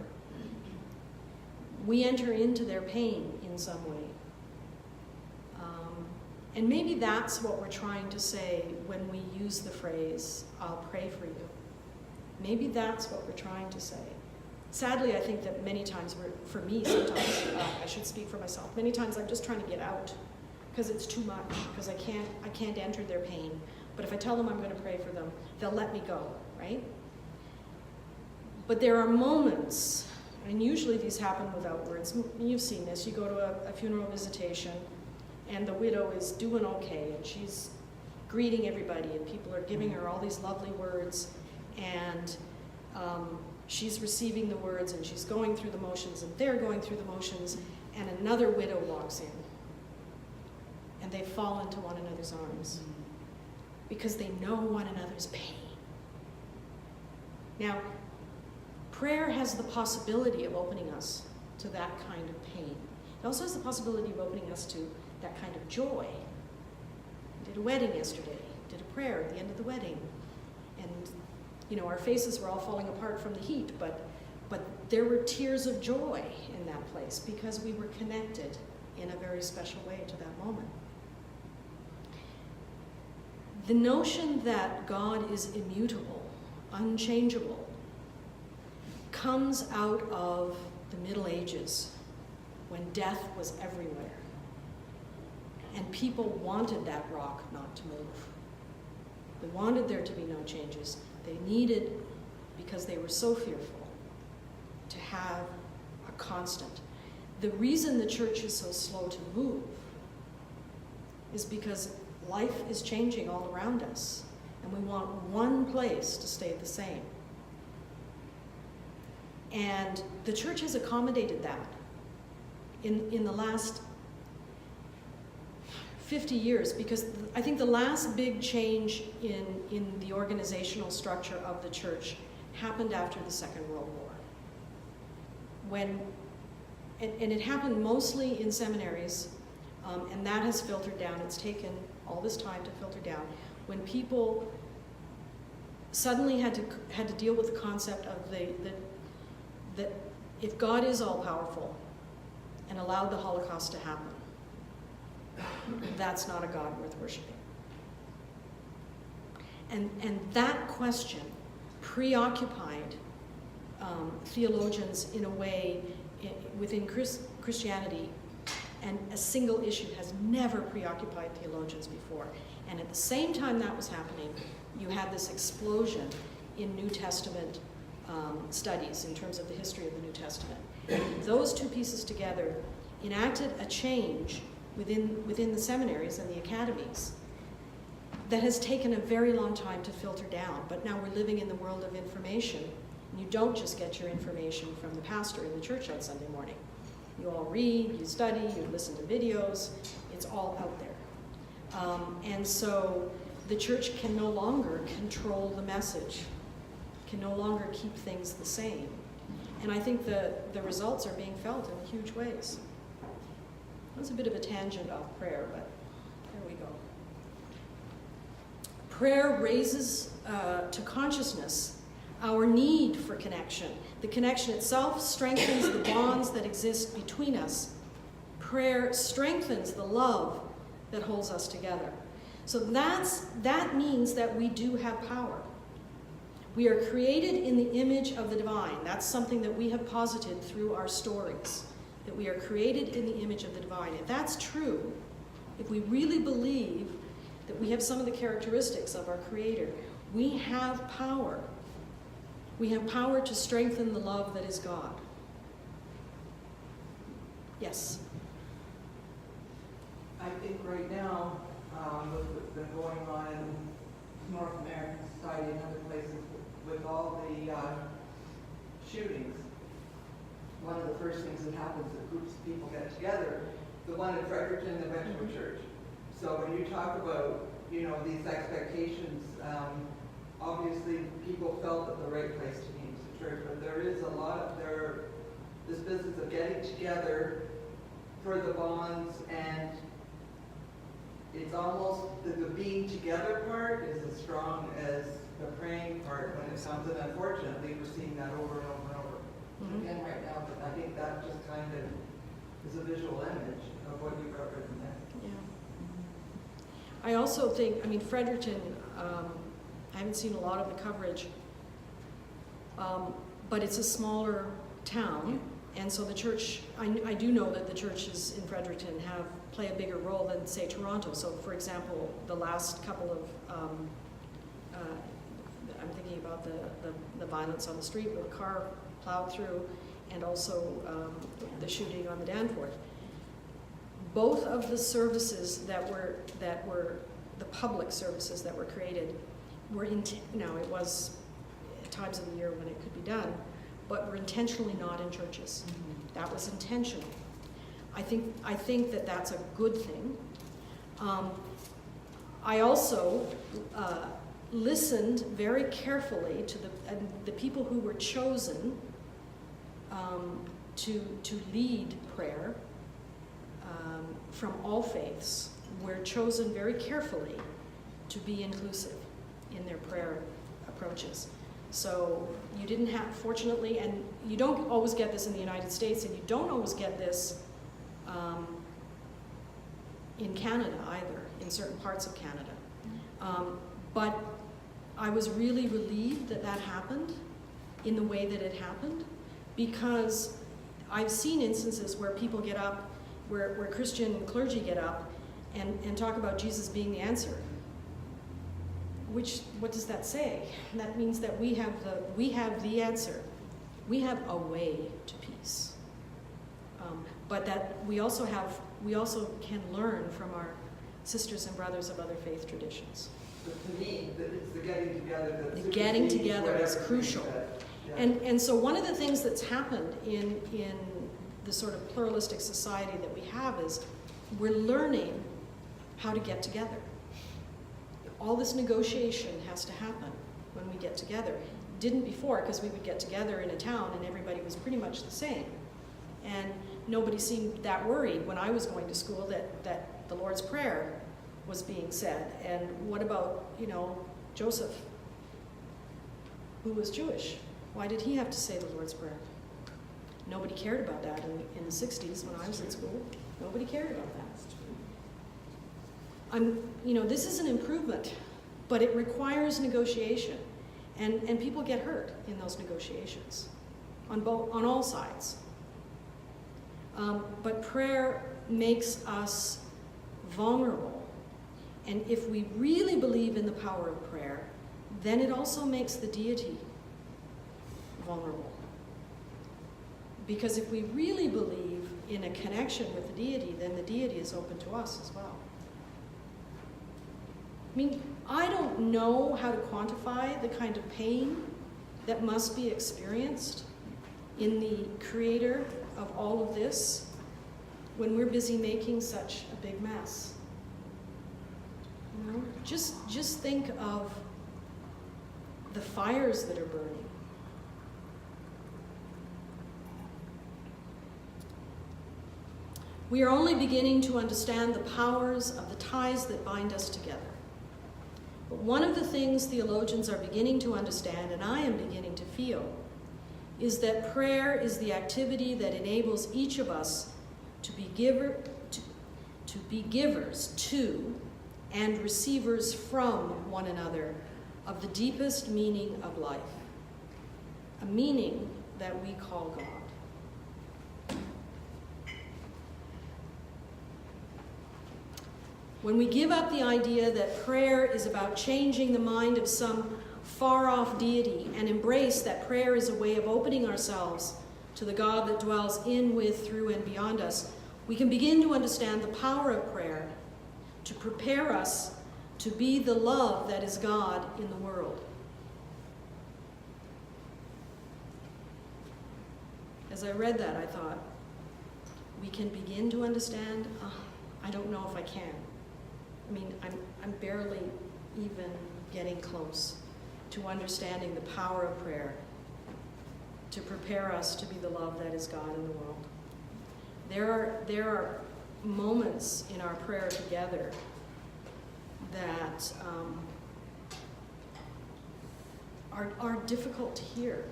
we enter into their pain in some way. And maybe that's what we're trying to say when we use the phrase, I'll pray for you. Maybe that's what we're trying to say. Sadly, I think that many times, for me sometimes, I should speak for myself, many times I'm just trying to get out because it's too much, because I can't enter their pain. But if I tell them I'm going to pray for them, they'll let me go, right? But there are moments, and usually these happen without words. You've seen this. You go to a funeral visitation, and the widow is doing okay, and she's greeting everybody, and people are giving her all these lovely words, and she's receiving the words, and she's going through the motions, and they're going through the motions, and another widow walks in, and they fall into one another's arms because they know one another's pain. Now, prayer has the possibility of opening us to that kind of pain. It also has the possibility of opening us to that kind of joy. I did a wedding yesterday, did a prayer at the end of the wedding, and our faces were all falling apart from the heat, but there were tears of joy in that place because we were connected in a very special way to that moment. The notion that God is immutable, unchangeable, comes out of the Middle Ages when death was everywhere. And people wanted that rock not to move. They wanted there to be no changes. They needed, because they were so fearful, to have a constant. The reason the church is so slow to move is because life is changing all around us, and we want one place to stay the same. And the church has accommodated that. In the last 50 years, because I think the last big change in the organizational structure of the church happened after the Second World War. And it happened mostly in seminaries, and that has filtered down. It's taken all this time to filter down. When people suddenly had to deal with the concept of that if God is all-powerful and allowed the Holocaust to happen, that's not a God worth worshiping. And that question preoccupied theologians in a way within Christianity, and a single issue has never preoccupied theologians before. And at the same time that was happening, you had this explosion in New Testament studies in terms of the history of the New Testament. And those two pieces together enacted a change within the seminaries and the academies that has taken a very long time to filter down. But now we're living in the world of information. You don't just get your information from the pastor in the church on Sunday morning. You all read, you study, you listen to videos. It's all out there. And so the church can no longer control the message, can no longer keep things the same. And I think the results are being felt in huge ways. That's a bit of a tangent off prayer, but there we go. Prayer raises to consciousness our need for connection. The connection itself strengthens the bonds that exist between us. Prayer strengthens the love that holds us together. So that means that we do have power. We are created in the image of the divine. That's something that we have posited through our stories, that we are created in the image of the divine. If that's true, if we really believe that we have some of the characteristics of our Creator, we have power. We have power to strengthen the love that is God. Yes? I think right now, with what's been going on in North American society and other places with all the shootings, one of the first things that happens is groups of people get together. The one in Fredericton, they went to a church. So when you talk about, these expectations, obviously people felt that the right place to meet was the church, but there is this business of getting together for the bonds, and it's almost the being together part is as strong as the praying part when it comes, and unfortunately we're seeing that over and over and over again right now, but I think that just kind of is a visual image of what you represent. Yeah. I also think, Fredericton, I haven't seen a lot of the coverage, but it's a smaller town, and so the church, I do know that the churches in Fredericton play a bigger role than, say, Toronto. So, for example, the last couple of, I'm thinking about the violence on the street where a car plowed through, and also the shooting on the Danforth. Both of the services that were the public services that were created were now it was times of the year when it could be done, but were intentionally not in churches. That was intentional. I think that that's a good thing. I also listened very carefully to the people who were chosen to lead prayer from all faiths. Were chosen very carefully to be inclusive in their prayer approaches. So you didn't have, fortunately, and you don't always get this in the United States, and you don't always get this in Canada either, in certain parts of Canada. But I was really relieved that happened in the way that it happened, because I've seen instances where people get up, where Christian clergy get up and talk about Jesus being the answer. What does that say? That means that we have the answer. We have a way to peace. But that we also can learn from our sisters and brothers of other faith traditions. But to me, it's the getting together. The getting together is crucial. Yeah. And so one of the things that's happened in the sort of pluralistic society that we have is we're learning how to get together. All this negotiation has to happen when we get together. Didn't before, because we would get together in a town and everybody was pretty much the same. And nobody seemed that worried when I was going to school that the Lord's Prayer was being said. And what about, Joseph, who was Jewish? Why did he have to say the Lord's Prayer? Nobody cared about that in the 60s when I was in school. Nobody cared about that. This is an improvement, but it requires negotiation, and people get hurt in those negotiations, on all sides. But prayer makes us vulnerable, and if we really believe in the power of prayer, then it also makes the deity vulnerable. Because if we really believe in a connection with the deity, then the deity is open to us as well. I don't know how to quantify the kind of pain that must be experienced in the creator of all of this when we're busy making such a big mess. Just think of the fires that are burning. We are only beginning to understand the powers of the ties that bind us together. But one of the things theologians are beginning to understand, and I am beginning to feel, is that prayer is the activity that enables each of us to be givers to and receivers from one another of the deepest meaning of life, a meaning that we call God. When we give up the idea that prayer is about changing the mind of some far-off deity and embrace that prayer is a way of opening ourselves to the God that dwells in, with, through, and beyond us, we can begin to understand the power of prayer to prepare us to be the love that is God in the world. As I read that, I thought, we can begin to understand? I don't know if I can. I mean, I'm barely even getting close to understanding the power of prayer to prepare us to be the love that is God in the world. There are moments in our prayer together that are difficult to hear.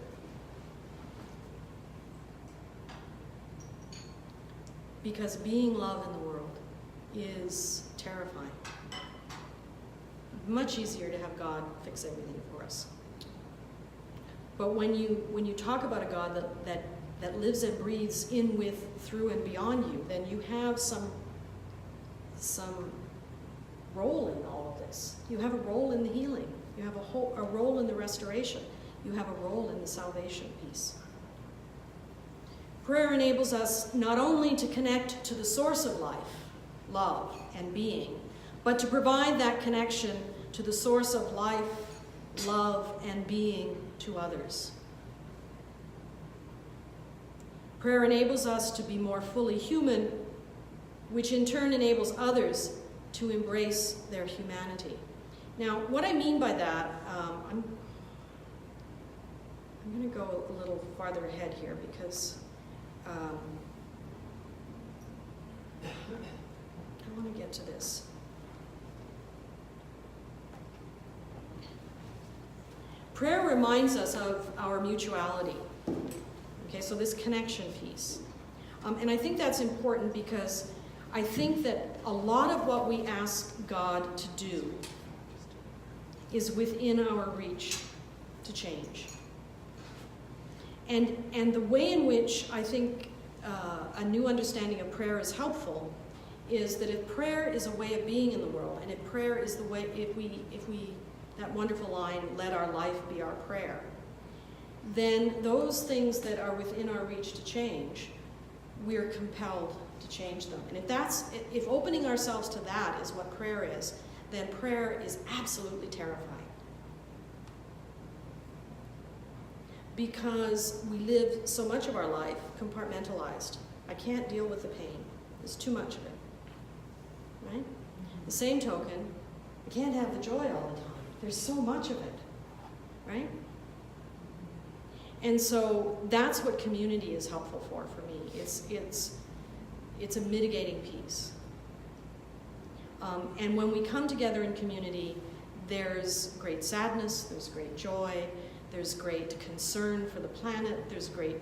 Because being love in the world is terrifying. Much easier to have God fix everything for us. But when you talk about a God that lives and breathes in, with, through, and beyond you, then you have some role in all of this. You have a role in the healing. You have a role in the restoration. You have a role in the salvation piece. Prayer enables us not only to connect to the source of life, love, and being, but to provide that connection to the source of life, love, and being to others. Prayer enables us to be more fully human, which in turn enables others to embrace their humanity. Now, what I mean by that, I'm going to go a little farther ahead here because I want to get to this. Prayer reminds us of our mutuality. Okay, so this connection piece. And I think that's important because I think that a lot of what we ask God to do is within our reach to change. And the way in which I think a new understanding of prayer is helpful is that if prayer is a way of being in the world, and if prayer is the way, if we that wonderful line, let our life be our prayer, then those things that are within our reach to change, we're compelled to change them. And if opening ourselves to that is what prayer is, then prayer is absolutely terrifying. Because we live so much of our life compartmentalized. I can't deal with the pain. There's too much of it. Right? The same token, I can't have the joy all the time. There's so much of it. Right? And so that's what community is helpful for me. It's a mitigating piece. And when we come together in community, there's great sadness, there's great joy, there's great concern for the planet, there's great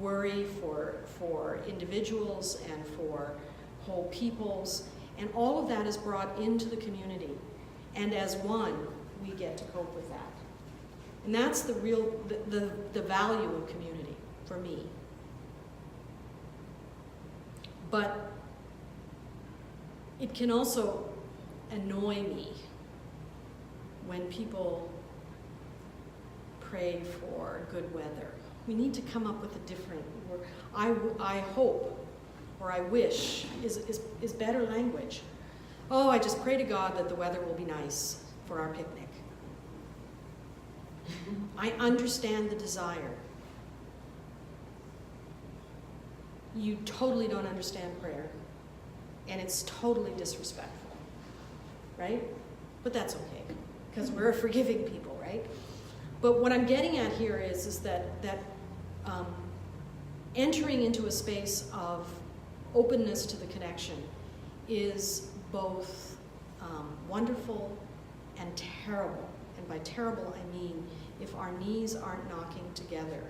worry for individuals and for whole peoples, and all of that is brought into the community. And as one, we get to cope with that. And that's the real, the value of community for me. But it can also annoy me when people pray for good weather. We need to come up with a different word. I hope, or I wish, is better language. Oh, I just pray to God that the weather will be nice for our picnic. I understand the desire. You totally don't understand prayer, and it's totally disrespectful, right? But that's okay, because we're a forgiving people, right? But what I'm getting at here is that entering into a space of openness to the connection is both wonderful and terrible. And by terrible, I mean if our knees aren't knocking together.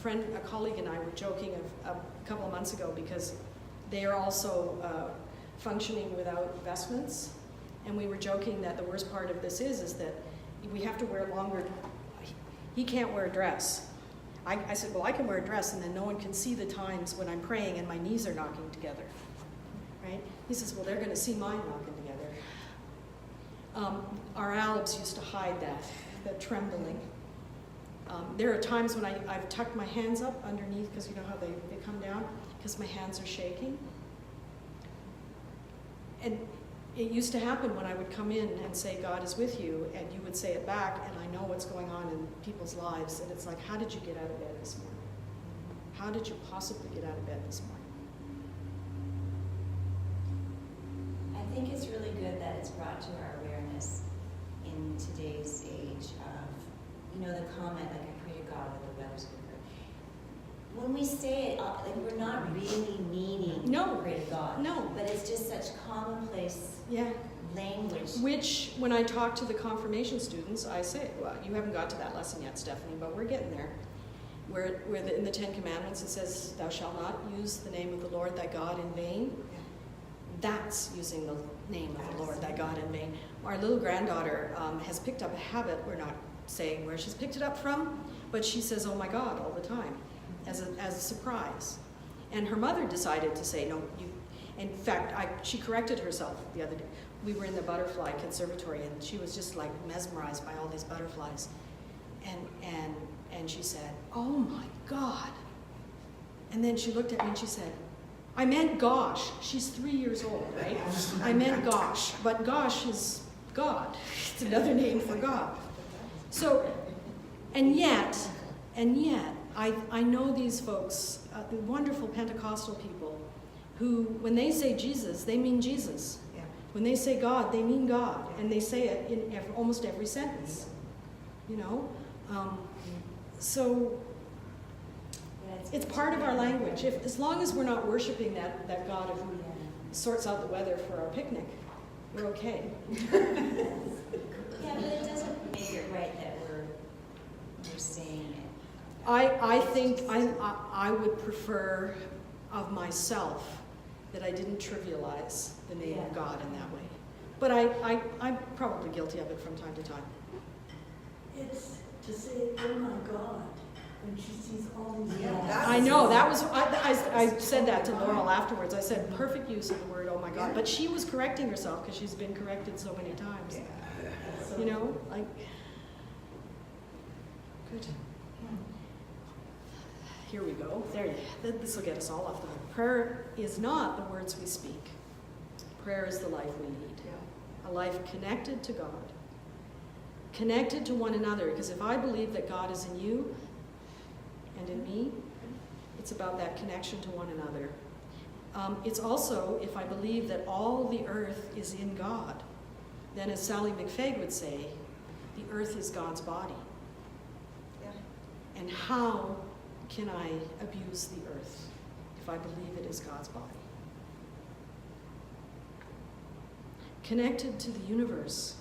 A colleague and I were joking a couple of months ago because they are also functioning without vestments. And we were joking that the worst part of this is that we have to wear longer. He can't wear a dress. I said, well, I can wear a dress and then no one can see the times when I'm praying and my knees are knocking together, right? He says, well, they're going to see mine knocking together. Our Alps used to hide that trembling. There are times when I've tucked my hands up underneath because you know how they come down because my hands are shaking. And it used to happen when I would come in and say, God is with you, and you would say it back, and I know what's going on in people's lives, and it's like, how did you get out of bed this morning? How did you possibly get out of bed this morning? I think it's really good that it's brought to our awareness in today's age of, you know, the comment, like, I pray to God that the weather's good. When we say it, like, we're not really meaning No. pray to God. No. But it's just such commonplace language. Which, when I talk to the confirmation students, I say, well, you haven't got to that lesson yet, Stephanie, but we're getting there. Where in the Ten Commandments it says, thou shalt not use the name of the Lord thy God in vain. That's using the name of the Lord thy God in vain. Our little granddaughter has picked up a habit, we're not saying where she's picked it up from, but she says, oh my God, all the time, as a surprise. And her mother decided to say, no, you. In fact, she corrected herself the other day. We were in the butterfly conservatory, and she was just like mesmerized by all these butterflies. And she said, oh my God. And then she looked at me and she said, I meant gosh. She's 3 years old, right? I meant gosh, but gosh is God. It's another name for God. So, and yet, I know these folks, the wonderful Pentecostal people, who, when they say Jesus, they mean Jesus. Yeah. When they say God, they mean God, and they say it in almost every sentence. You know, so it's part of our language. As long as we're not worshiping that God who sorts out the weather for our picnic, we're okay. Yeah, but it doesn't make it right that we're saying it. I think I would prefer of myself that I didn't trivialize the name of God in that way. But I'm probably guilty of it from time to time. It's to say, oh my God, when she sees all these. Yeah. I know, that was, I said that to Laurel afterwards. I said, perfect use of the word, oh my God. But she was correcting herself because she's been corrected so many times. You know, like, good. Here we go. This will get us all off the hook. Prayer is not the words we speak. Prayer is the life we lead. A life connected to God. Connected to one another. Because if I believe that God is in you and in me, it's about that connection to one another. It's also, if I believe that all the earth is in God, then as Sally McFaig would say, the earth is God's body. And how can I abuse the earth if I believe it is God's body? Connected to the universe.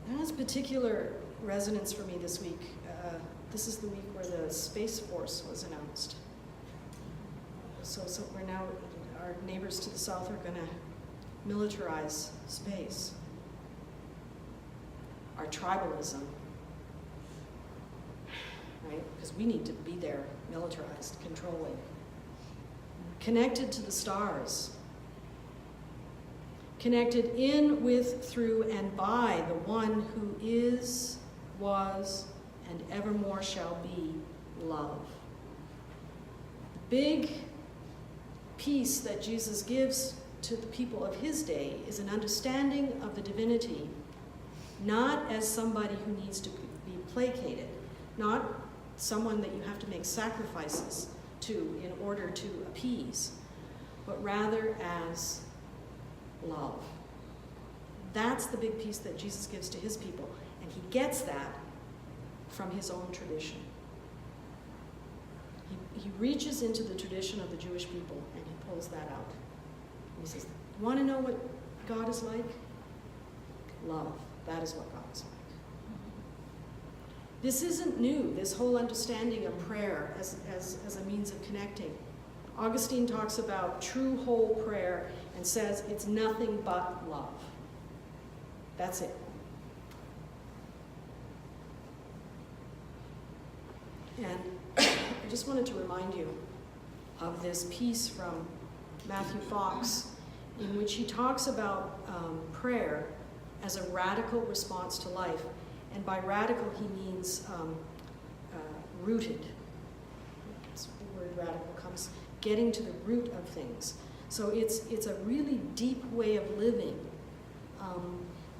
That has particular resonance for me this week. This is the week where the Space Force was announced. So we're now, our neighbors to the south are going to militarize space. Our tribalism, right? Because we need to be there, militarized, controlling. Connected to the stars. Connected in, with, through, and by the one who is, was, and evermore shall be love. The big piece that Jesus gives to the people of his day is an understanding of the divinity, not as somebody who needs to be placated, not someone that you have to make sacrifices to in order to appease, but rather as love. That's the big piece that Jesus gives to his people, and he gets that from his own tradition. He reaches into the tradition of the Jewish people and he pulls that out. And he says, want to know what God is like? Love. That is what God is like. This isn't new, this whole understanding of prayer as a means of connecting. Augustine talks about true whole prayer and says it's nothing but love. That's it. And I just wanted to remind you of this piece from Matthew Fox in which he talks about prayer as a radical response to life. And by radical, he means rooted. That's the word radical comes, getting to the root of things. So it's a really deep way of living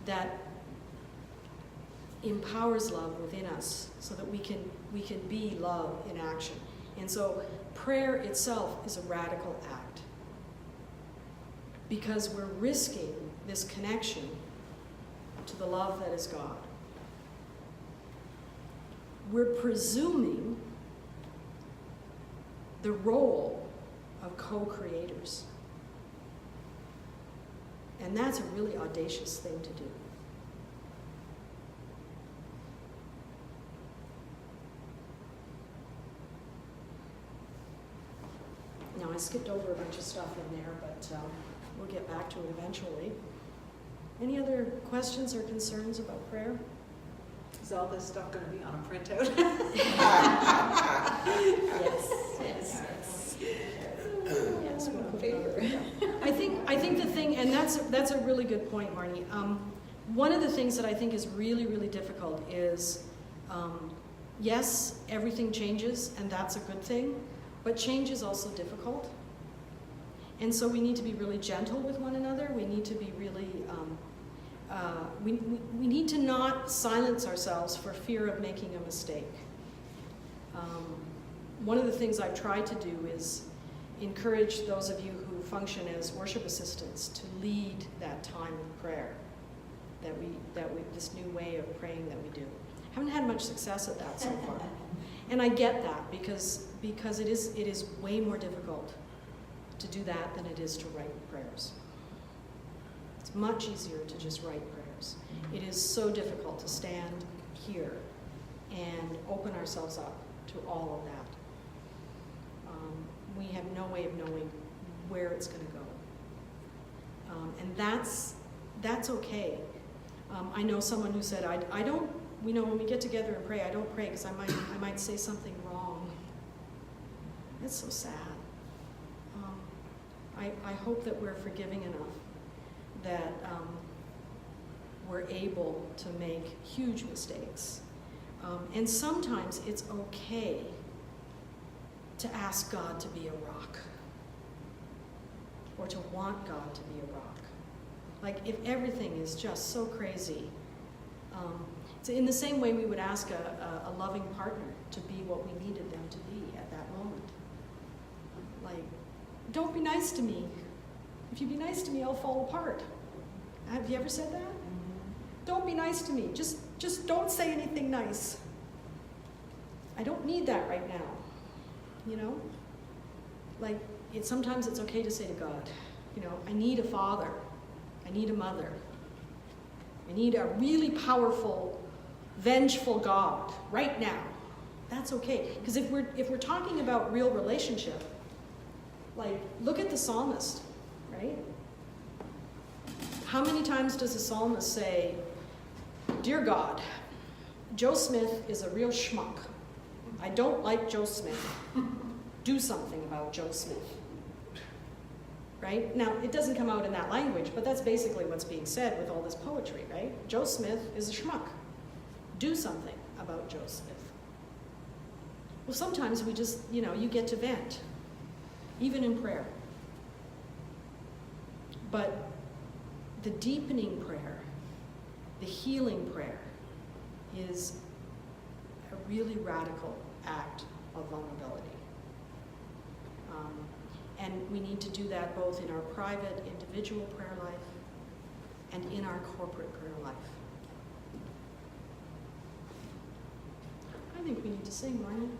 that empowers love within us so that we can be love in action. And so prayer itself is a radical act because we're risking this connection to the love that is God. We're presuming the role of co-creators. And that's a really audacious thing to do. Now, I skipped over a bunch of stuff in there, but we'll get back to it eventually. Any other questions or concerns about prayer? Is all this stuff going to be on a printout? Yes, we'll put it on. I think the thing, and that's a really good point, Marnie. One of the things that I think is really, really difficult is, yes, everything changes, and that's a good thing, but change is also difficult. And so we need to be really gentle with one another. We need to be really, we need to not silence ourselves for fear of making a mistake. One of the things I've tried to do is encourage those of you who function as worship assistants to lead that time of prayer, this new way of praying that we do. Haven't had much success at that so far. And I get that because it is way more difficult to do that than it is to write prayers. It's much easier to just write prayers. It is so difficult to stand here and open ourselves up to all of that. We have no way of knowing where it's going to go. And that's okay. I know someone who said, I don't, when we get together and pray, I don't pray because I might say something wrong. That's so sad. I hope that we're forgiving enough that we're able to make huge mistakes. And sometimes it's okay to ask God to be a rock, or to want God to be a rock. Like if everything is just so crazy, so in the same way we would ask a loving partner to be what we needed them to be at that moment. Like, don't be nice to me. If you be nice to me, I'll fall apart. Have you ever said that? Mm-hmm. Don't be nice to me. Just don't say anything nice. I don't need that right now. You know? Like, sometimes it's okay to say to God, I need a father. I need a mother. I need a really powerful, vengeful God right now. That's okay. Because if we're talking about real relationship, like, look at the psalmist, right? How many times does the psalmist say, "Dear God, Joe Smith is a real schmuck. I don't like Joe Smith. Do something about Joe Smith." Right? Now, it doesn't come out in that language, but that's basically what's being said with all this poetry, right? Joe Smith is a schmuck. Do something about Joe Smith. Well, sometimes we just, you get to vent, even in prayer. But the deepening prayer, the healing prayer, is a really radical act of vulnerability. And we need to do that both in our private, individual prayer life and in our corporate prayer life. I think we need to sing, Marnie.